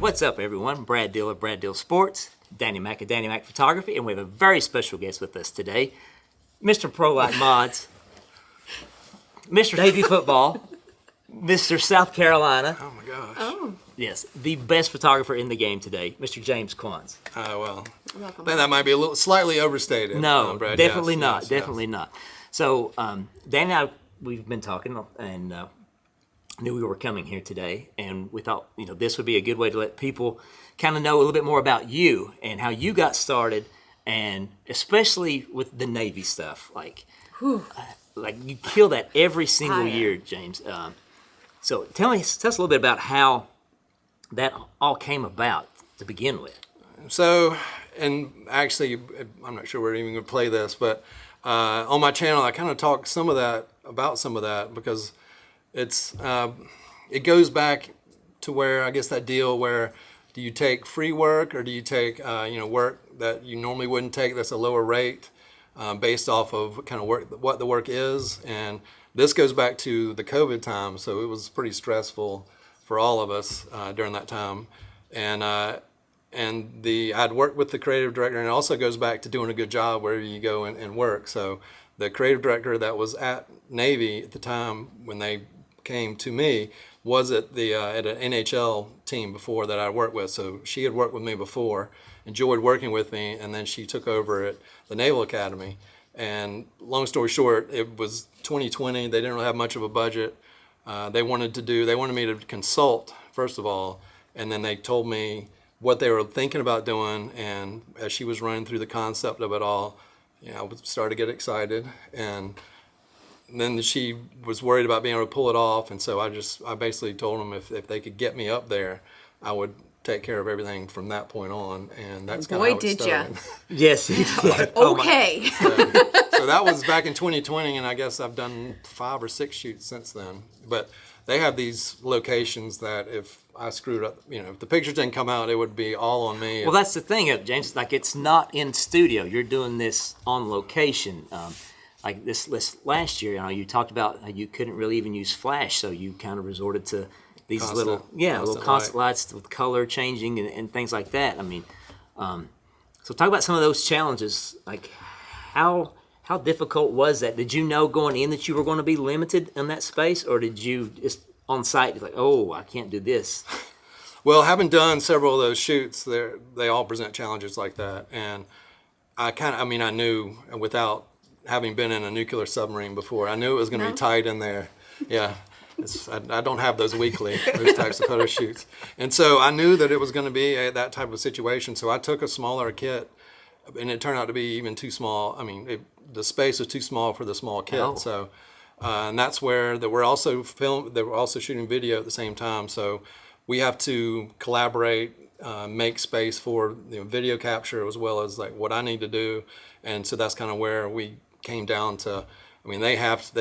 What's up, everyone? Brad Dill of Brad Dill Sports, Dani Mac of Dani Mac Photography, and we have a very special guest with us today, Mr. Pro Light Mods, Mr. Navy Football, Mr. South Carolina. Oh my gosh. Oh. Yes, the best photographer in the game today, Mr. James Quantz. Well, Welcome. I think that might be a little slightly overstated. No, Brad. definitely Yes, not. yes, Definitely not. So, Dan and I, we've been talking, and knew we were coming here today, and we thought, this would be a good way to let people kind of know a little bit more about you and how you got started, and especially with the Navy stuff. Like you kill that every single year, James. So tell us a little bit about how that all came about to begin with. So, and actually, I'm not sure we're even going to play this, but on my channel, I kind of talk about some of that because it's it goes back to where I guess that deal where do you take free work or do you take work that you normally wouldn't take that's a lower rate based off of kind of what the work is. And this goes back to the COVID time, so it was pretty stressful for all of us during that time. And I'd worked with the creative director, and it also goes back to doing a good job wherever you go and work. So the creative director that was at Navy at the time when they came to me was at an NHL team before that I worked with. So she had worked with me before, enjoyed working with me, and then she took over at the Naval Academy. And long story short, it was 2020. They didn't really have much of a budget. They wanted me to consult first of all, and then they told me what they were thinking about doing. And as she was running through the concept of it all, I started to get excited. And then she was worried about being able to pull it off, and so I basically told them if they could get me up there, I would take care of everything from that point on, and that's kind of how it started. Yes, he did. Okay. So that was back in 2020, and I guess I've done 5 or 6 shoots since then. But they have these locations that if I screwed up, if the pictures didn't come out, it would be all on me. Well, that's the thing, James. Like, it's not in studio. You're doing this on location. Like this last year, you talked about how you couldn't really even use flash, so you kind of resorted to these constant lights with color changing and things like that. I mean, so talk about some of those challenges. Like, how difficult was that? Did you know going in that you were going to be limited in that space, or did you just on site like, oh, I can't do this? Well, having done several of those shoots, they all present challenges like that, and I knew without having been in a nuclear submarine before, I knew it was going to be tight in there. Yeah, I don't have those those types of photo shoots. And so I knew that it was going to be that type of situation. So I took a smaller kit, and it turned out to be even too small. I mean, the space was too small for the small kit. Oh. So, and that's where they were also shooting video at the same time. So we have to collaborate, make space for video capture as well as like what I need to do. And so that's kind of where we came down to. I mean, they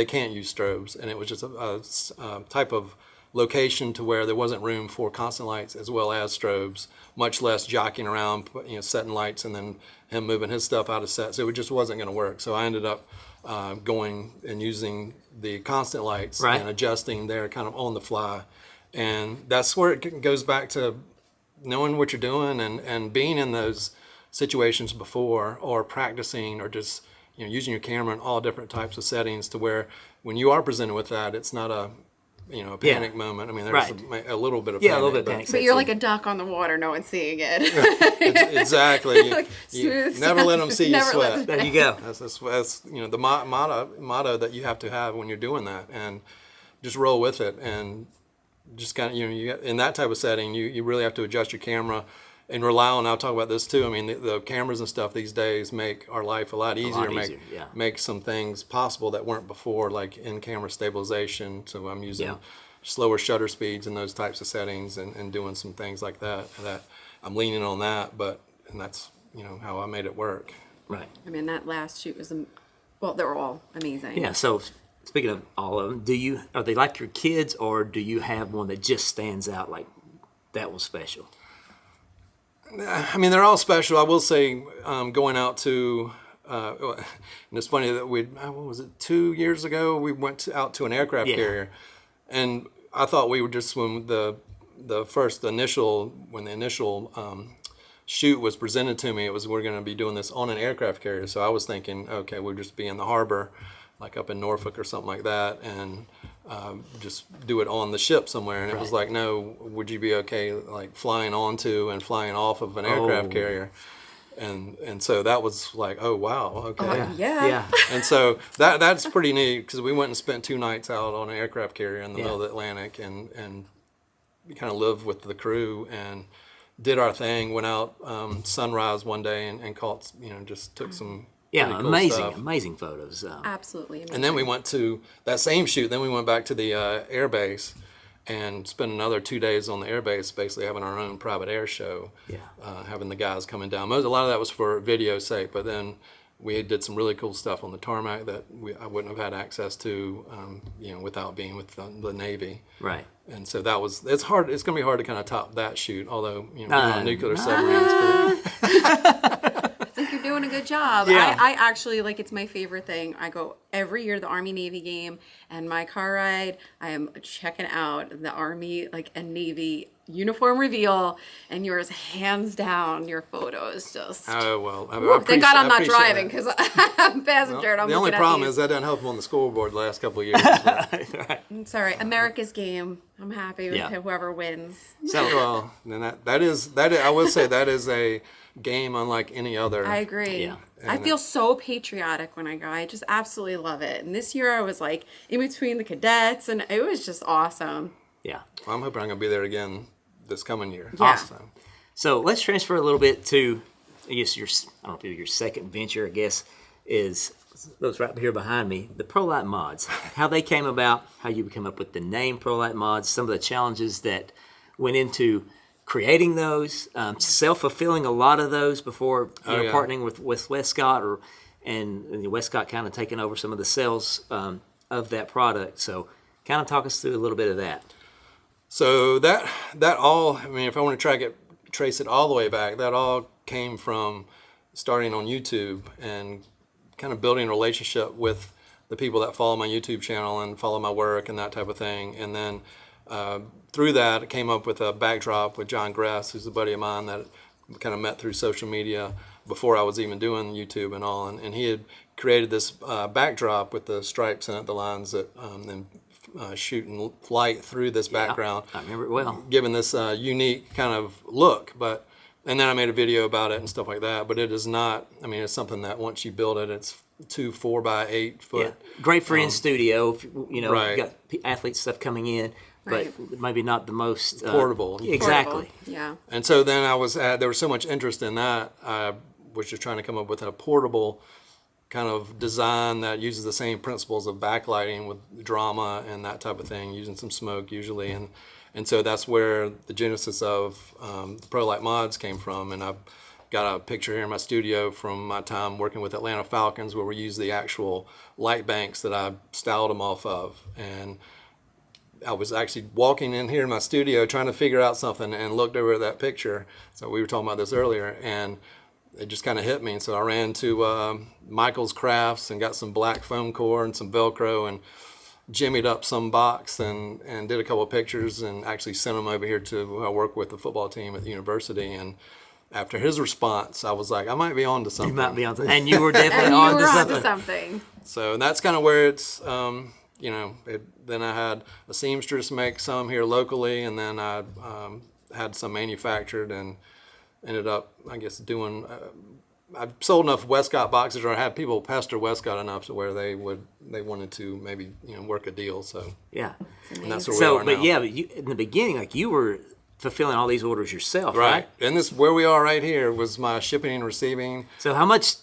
can't use strobes, and it was just a type of location to where there wasn't room for constant lights as well as strobes, much less jockeying around, setting lights and then him moving his stuff out of set. So it just wasn't going to work. So I ended up going and using the constant lights and adjusting there kind of on the fly. And that's where it goes back to knowing what you're doing and being in those situations before, or practicing, or just using your camera in all different types of settings to where when you are presented with that, it's not a panic moment. I mean, there's a little bit of panic, a little bit panic. But you're like a duck on the water, no one's seeing it. Exactly. Like you never let them see you sweat. There you go. That's the motto that you have to have when you're doing that, and just roll with it. And just kind of you in that type of setting, you really have to adjust your camera and rely on. I'll talk about this too. I mean, the cameras and stuff these days make our life a lot easier. Make some things possible that weren't before, like in-camera stabilization. So I'm using slower shutter speeds and those types of settings, and doing some things like that. That I'm leaning on that, and that's how I made it work. Right. I mean, that last shoot was, they were all amazing. Yeah. So speaking of all of them, are they like your kids, or do you have one that just stands out like that was special? I mean, they're all special. I will say, going out to, and it's funny that what was it, 2 years ago, we went out to an aircraft carrier, and I thought we would just swim the the initial shoot was presented to me, it was we're going to be doing this on an aircraft carrier. So I was thinking, okay, we'll just be in the harbor, like up in Norfolk or something like that, and just do it on the ship somewhere. And it was like, no, would you be okay like flying onto and flying off of an aircraft carrier? And so that was like, oh wow, okay. Yeah. And so that's pretty neat, because we went and spent 2 nights out on an aircraft carrier in the middle of the Atlantic, and we kind of lived with the crew and did our thing. Went out sunrise one day and caught, just took some pretty cool stuff. Amazing photos. Absolutely amazing. And then we went to that same shoot. Then we went back to the air base and spent another 2 days on the air base, basically having our own private air show. Having the guys coming down. A lot of that was for video's sake, but then we did some really cool stuff on the tarmac that I wouldn't have had access to, without being with the Navy. Right. And so it's hard. It's going to be hard to kind of top that shoot, although, we're on nuclear submarines. I think you're doing a good job. Yeah. I actually, it's my favorite thing. I go every year to the Army-Navy game, and my car ride, I am checking out the Army, and Navy uniform reveal, and yours, hands down, your photos just... Oh, well. Thank God I'm not driving, because I'm passenger, and I'm the only looking at problem these. is that doesn't help them on the scoreboard the last couple of years. It's all right. America's game. I'm happy with whoever wins. So, Well, then that is I would say that is a game unlike any other. I agree. Yeah. I feel so patriotic when I go. I just absolutely love it. And this year I was in between the cadets, and it was just awesome. yeah. Well, I'm hoping I'm going to be there again this coming year. Yeah. So let's transfer a little bit to, I guess, I don't know, your second venture, I guess, is those right here behind me, the ProLite mods. How they came about, how you came up with the name ProLite mods, some of the challenges that went into creating those, self-fulfilling a lot of those before partnering with Westcott, and Westcott kind of taking over some of the sales of that product. So kind of talk us through a little bit of that. So that all, if I want to trace it all the way back, that all came from starting on YouTube and kind of building a relationship with the people that follow my YouTube channel and follow my work and that type of thing. And then through that, I came up with a backdrop with John Gress, who's a buddy of mine that kind of met through social media before I was even doing YouTube and all. And he had created this backdrop with the stripes in it, the lines that then shooting light through this background. I remember it well. Giving this unique kind of look. And then I made a video about it and stuff like that. But it is not, it's something that once you build it, it's 2 4x8 foot. Yeah. Great for in studio, if, Right. you got athlete stuff coming in, but maybe not the most portable. Exactly. Portable. Yeah. And so then there was so much interest in that. I was just trying to come up with a portable kind of design that uses the same principles of backlighting with drama and that type of thing, using some smoke usually. And so that's where the genesis of the ProLite mods came from. And I've got a picture here in my studio from my time working with Atlanta Falcons, where we use the actual light banks that I styled them off of. And I was actually walking in here in my studio trying to figure out something and looked over at that picture. So we were talking about this earlier, and it just kind of hit me. And so I ran to Michael's Crafts and got some black foam core and some Velcro and jimmied up some box and did a couple of pictures and actually sent them over here to who I work with, the football team at the university. And after his response, I was like, I might be on to something. You might be on something. And you were definitely And you on were to onto something. something. So that's kind of where it's, then I had a seamstress make some here locally, and then I had some manufactured and ended up, I guess, doing, I sold enough Westcott boxes, or I had people pester Westcott enough to where they wanted to maybe, work a deal. So Yeah. and that's where So, we are now. but you, in the beginning, you were fulfilling all these orders yourself, right? Right. And this, where we are right here, was my shipping and receiving. So how much,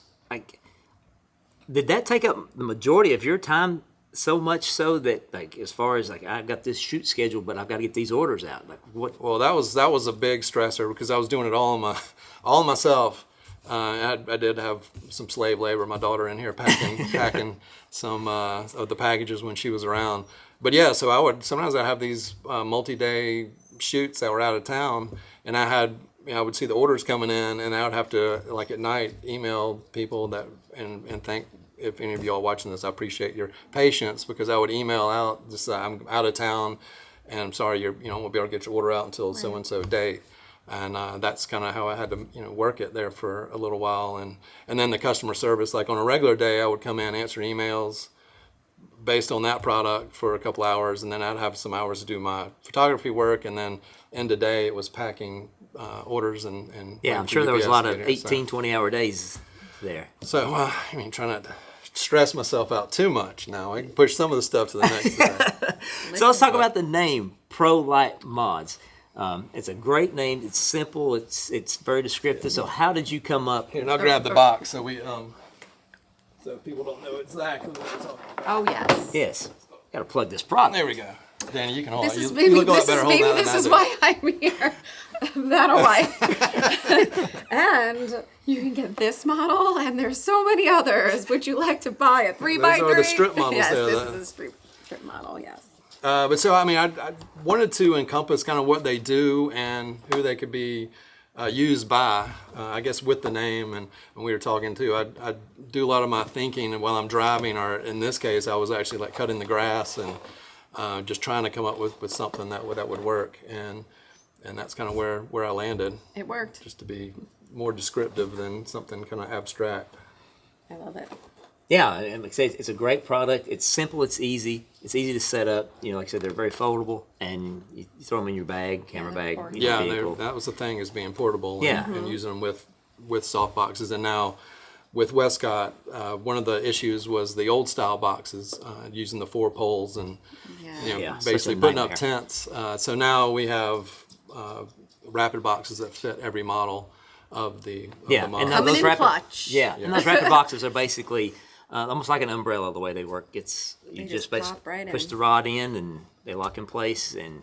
did that take up the majority of your time? So much so that, as far as I've got this shoot scheduled, but I've got to get these orders out. What? Well, that was a big stressor because I was doing it all myself. I did have some slave labor, my daughter in here packing some of the packages when she was around. But yeah, so sometimes I'd have these multi-day shoots that were out of town, and I would see the orders coming in, and I would have to, at night, email people and thank. If any of y'all watching this, I appreciate your patience, because I would email out, just I'm out of town, and I'm sorry, you won't be able to get your order out until so and so date. And that's kind of how I had to work it there for a little while, and then the customer service, like on a regular day, I would come in, answer emails based on that product for a couple hours, and then I'd have some hours to do my photography work, and then end of day it was packing orders and Yeah, I'm sure there was a lot of 18, 20-hour days there. So trying not to stress myself out too much now. I can push some of the stuff to the next day. So let's talk about the name Prite Mods. It's a great name. It's simple. It's very descriptive. So how did you come up? Here, and I'll grab the box so so people don't know exactly what we're talking about. Oh, yes. Yes. Got to plug this product. There we go. Danny, you can hold This it. is You maybe look a lot this better is holding maybe that than this I is do. why I'm here. That why. And you can get this model, and there's so many others. Would you like to buy a 3x3? Those are the strip models yes, there, this though. is a strip model. Yes. But so, I wanted to encompass kind of what they do and who they could be used by, I guess with the name. And when we were talking too, I do a lot of my thinking while I'm driving, or in this case, I was actually like cutting the grass and just trying to come up with something that would work. And that's kind of where I landed, It worked. just to be more descriptive than something kind of abstract. I love it. Yeah, and like I say, it's a great product. It's simple. It's easy. It's easy to set up. Like I said, they're very foldable, and you throw them in your bag, camera bag. or- Yeah, vehicle. that was the thing, is being portable Yeah. and using them with soft boxes. And now with Westcott, one of the issues was the old style boxes, using the 4 poles and Yeah. Yeah, such a basically putting up nightmare. tents. So now we have rapid boxes that fit every model of the Yeah, model. and Coming those in rapid, clutch. Yeah, and those rapid boxes are basically almost like an umbrella the way they work. You They just just drop basically right push in. the rod in, and they lock in place, and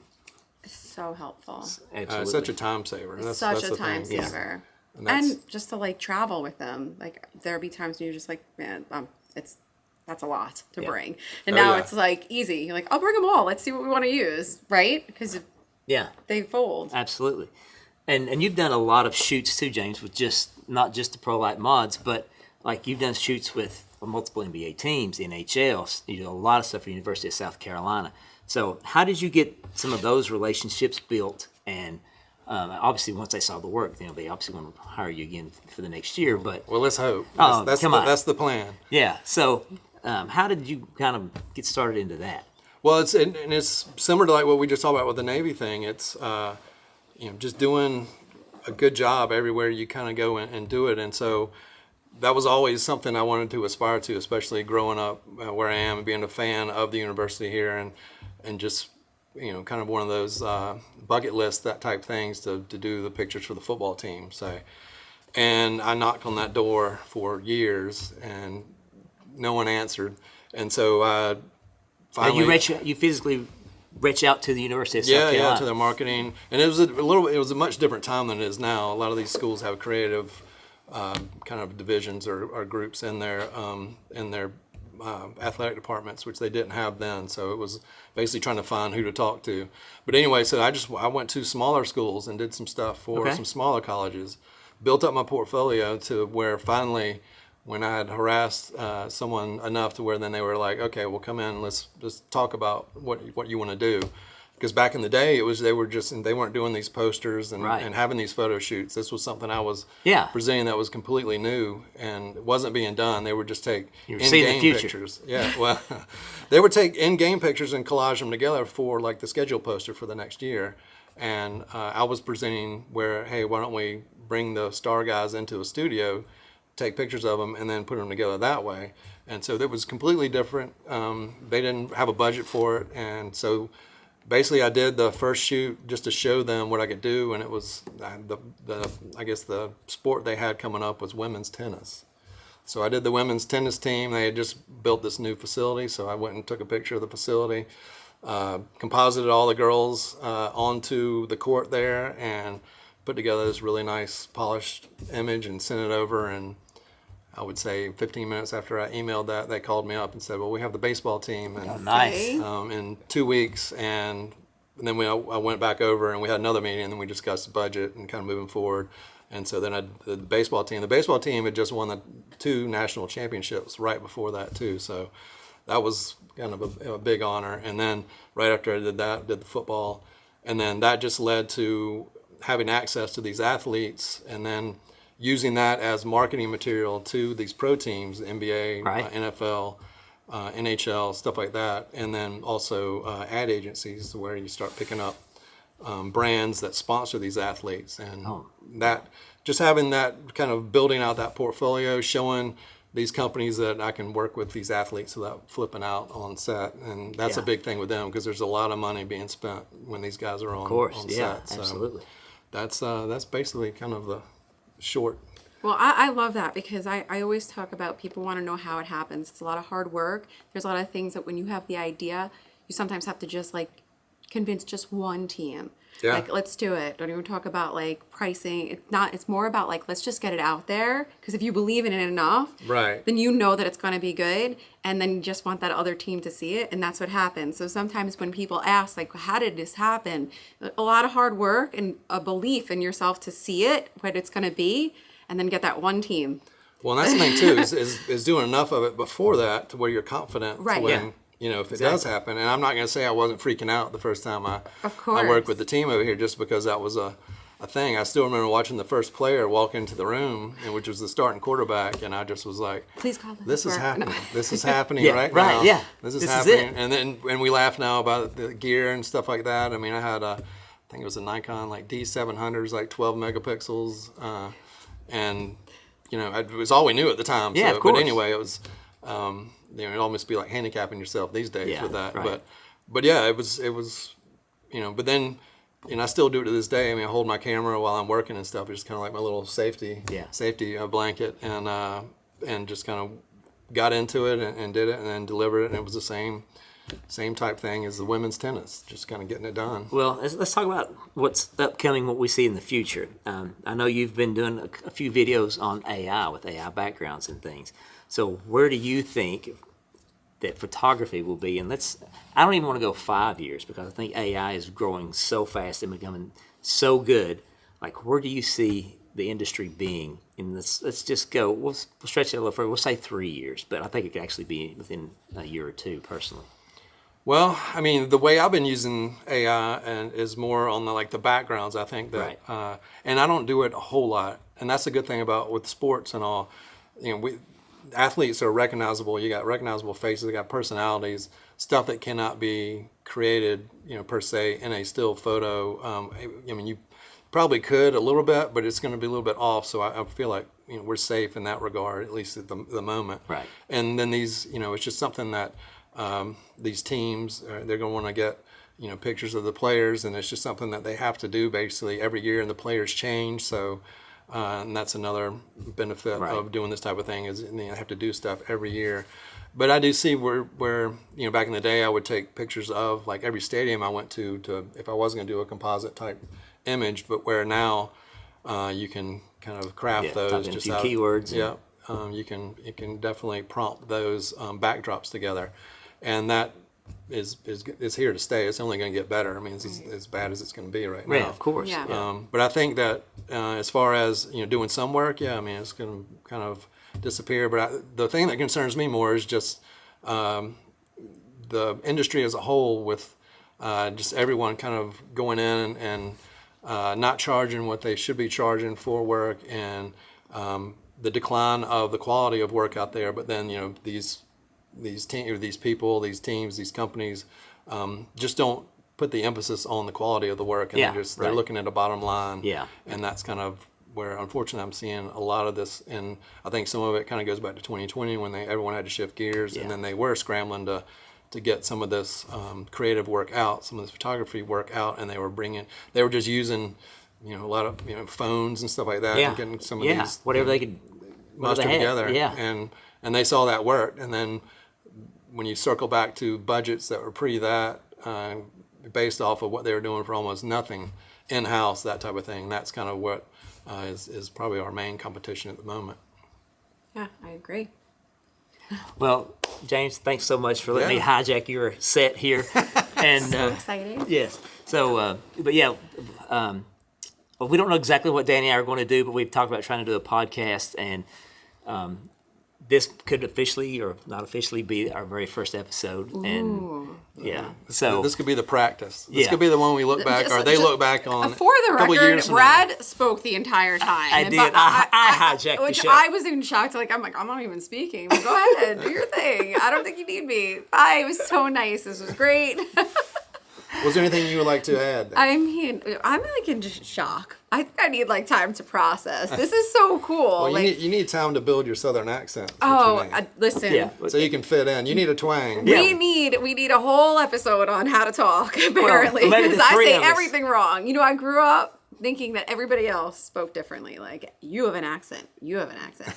So helpful. absolutely. It's such a time saver. Such that's a the time thing. saver. And that's- And just to like travel with them. Like there'll be times when you're just like, man, that's a lot to Yeah. bring. And Oh, now yeah. it's like easy. You're like, I'll bring them all. Let's see what we want to use, right? Because Yeah, they fold. absolutely. And you've done a lot of shoots too, James, with not just the Prite Mods, but like you've done shoots with multiple NBA teams, NHLs. You do a lot of stuff for the University of South Carolina. So how did you get some of those relationships built? And obviously, once they saw the work, they obviously want to hire you again for the next year. But Well, let's hope. Oh, That's come on. That's the plan. yeah, so how did you kind of get started into that? Well, it's similar to like what we just talked about with the Navy thing. It's just doing a good job everywhere you kind of go and do it. And so that was always something I wanted to aspire to, especially growing up where I am and being a fan of the university here, and just kind of one of those bucket list, that type things, to do the pictures for the football team. So, and I knocked on that door for years and no one answered. And so And finally, you physically reach out to the University of South Carolina. yeah, to their marketing, and it was a much different time than it is now. A lot of these schools have creative kind of divisions or groups in their athletic departments, which they didn't have then. So it was basically trying to find who to talk to. But anyway, so I went to smaller schools and did some stuff for Okay. some smaller colleges, built up my portfolio to where finally, when I had harassed someone enough to where then they were like, okay, well, come in, let's talk about what you want to do. Because back in the day, they weren't doing these posters and, Right. and having these photo shoots. This was something I was Yeah. presenting that was completely new and it wasn't being done. They would just take You were seeing the in-game future. pictures. Yeah, well, they would take in-game pictures and collage them together for like the schedule poster for the next year. And I was presenting where, hey, why don't we bring the star guys into a studio, take pictures of them, and then put them together that way. And so that was completely different. They didn't have a budget for it, and so basically I did the first shoot just to show them what I could do, and it was I guess the sport they had coming up was women's tennis. So I did the women's tennis team. They had just built this new facility, so I went and took a picture of the facility, composited all the girls onto the court there, and put together this really nice polished image and sent it over. And I would say 15 minutes after I emailed that, they called me up and said, well, we have the baseball team and Nice. in 2 weeks. And then I went back over and we had another meeting, and then we discussed the budget and kind of moving forward. And so then the baseball team had just won the 2 national championships right before that too. So that was kind of a big honor. And then right after I did that, did the football, and then that just led to having access to these athletes, and then using that as marketing material to these pro teams, the NBA, Right. NFL, NHL, stuff like that, and then also ad agencies where you start picking up brands that sponsor these athletes, and that just having that kind of building out that portfolio, showing these companies that I can work with these athletes without flipping out on set, and that's a big thing with them because there's a lot of money being spent when these guys are on, on set. So absolutely. that's basically kind of the short. Well, I love that because I always talk about people want to know how it happens. It's a lot of hard work. There's a lot of things that when you have the idea, you sometimes have to just like convince just one team. Yeah. Like, let's do it. Don't even talk about like pricing. It's more about like, let's just get it out there. Because if you believe in it enough, Right. then you know that it's going to be good. And then you just want that other team to see it. And that's what happens. So sometimes when people ask, like, how did this happen? A lot of hard work and a belief in yourself to see it, what it's going to be, and then get that one team. Well, and that's the thing too is doing enough of it before that to where you're confident. Right. To when, Yeah. You know, if it does happen, and I'm not going to say I wasn't freaking out the first time I worked with the team over here, just because that was a thing. I still remember watching the first player walk into the room, and which was the starting quarterback, and I just was like, Please call them. "This is happening. This is happening Yeah, right right, now. yeah. This is This is happening." it. And then when we laugh now about the gear and stuff like that. I mean, I had I think it was a Nikon like D700s, like 12 megapixels, and you know, it was all we knew at the time. Yeah, so, of course. But anyway, it was. You know, it almost be like handicapping yourself these days Yeah, with that. right. But yeah, it was, you know, but then, you know, I still do it to this day. I mean, I hold my camera while I'm working and stuff. It's just kind of like my little safety blanket, and just kind of got into it and did it and then delivered it. And it was the same type thing as the women's tennis, just kind of getting it done. Well, let's talk about what's upcoming, what we see in the future. I know you've been doing a few videos on AI with AI backgrounds and things. So where do you think that photography will be? And I don't even want to go 5 years because I think AI is growing so fast and becoming so good. Like, where do you see the industry being in this? Let's just go, we'll stretch it a little further. We'll say 3 years, but I think it could actually be within a year or two, personally. Well, I mean, the way I've been using AI and is more on the backgrounds. I think that, Right. and I don't do it a whole lot, and that's the good thing about with sports and all. You know, athletes are recognizable. You got recognizable faces. They got personalities. Stuff that cannot be created, you know, per se in a still photo. I mean, you probably could a little bit, but it's going to be a little bit off. So I feel like, you know, we're safe in that regard, at least at the moment. Right. And then these, you know, it's just something that these teams they're going to want to get, you know, pictures of the players, and it's just something that they have to do basically every year, and the players change. So. And that's another benefit Right. of doing this type of thing is, you know, I have to do stuff every year. But I do see where you know, back in the day I would take pictures of like every stadium I went to if I was going to do a composite type image, but where now you can kind of craft those type in a just few out, keywords. Yeah, you can definitely prompt those backdrops together, and that is here to stay. It's only going to get better. I mean, it's as bad as it's going to be right now. Yeah, of course. Yeah. But I think that as far as, you know, doing some work, yeah, I mean, it's going to kind of disappear. But the thing that concerns me more is just the industry as a whole, with just everyone kind of going in and not charging what they should be charging for work, and the decline of the quality of work out there. But then, you know, these people, these teams, these companies just don't put the emphasis on the quality of the work, and they're looking at a bottom line. Yeah. And that's kind of where, unfortunately, I'm seeing a lot of this, and I think some of it kind of goes back to 2020 when everyone had to shift gears, and then they were scrambling to get some of this creative work out, some of this photography work out, and they were just using, you know, a lot of, you know, phones and stuff like that, and getting some of these whatever they could muster together. Yeah. And they saw that work, and then when you circle back to budgets that were based off of what they were doing for almost nothing in-house, that type of thing, that's kind of what is probably our main competition at the moment. Yeah, I agree. Well, James, thanks so much for letting me hijack your set here. And So exciting. yes. So, but yeah, well, we don't know exactly what Dani and I are going to do, but we've talked about trying to do a podcast, and this could officially or not officially be our very first episode. And yeah, so This could be the practice. This Yeah. could be the one we look back, or they look back on. For the a couple record, years from now. Brad spoke the entire time. I And did. but I hijacked the which show. I was even shocked. Like, I'm not even speaking. Like, go ahead, do your thing. I don't think you need me. Bye. It was so nice. This was great. Was there anything you would like to add? I'm like in just shock. I think I need like time to process. This is so cool. Well, like, you need time to build your Southern accent. is what you need. Listen. yeah. So you can fit in. You need a twang. Yeah. We need a whole episode on how to talk, apparently, maybe the because I three say of us. everything wrong. You know, I grew up thinking that everybody else spoke differently. Like, you have an accent,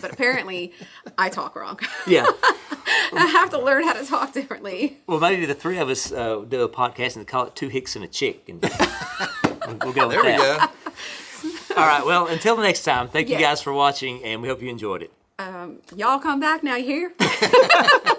but apparently I talk wrong. Yeah. I have to learn how to talk differently. Well, maybe the three of us do a podcast and call it Two Hicks and a Chick, and we'll go with There we that. go. All right. Well, until the next time, thank you Yeah. guys for watching, and we hope you enjoyed it. Y'all come back now, you hear?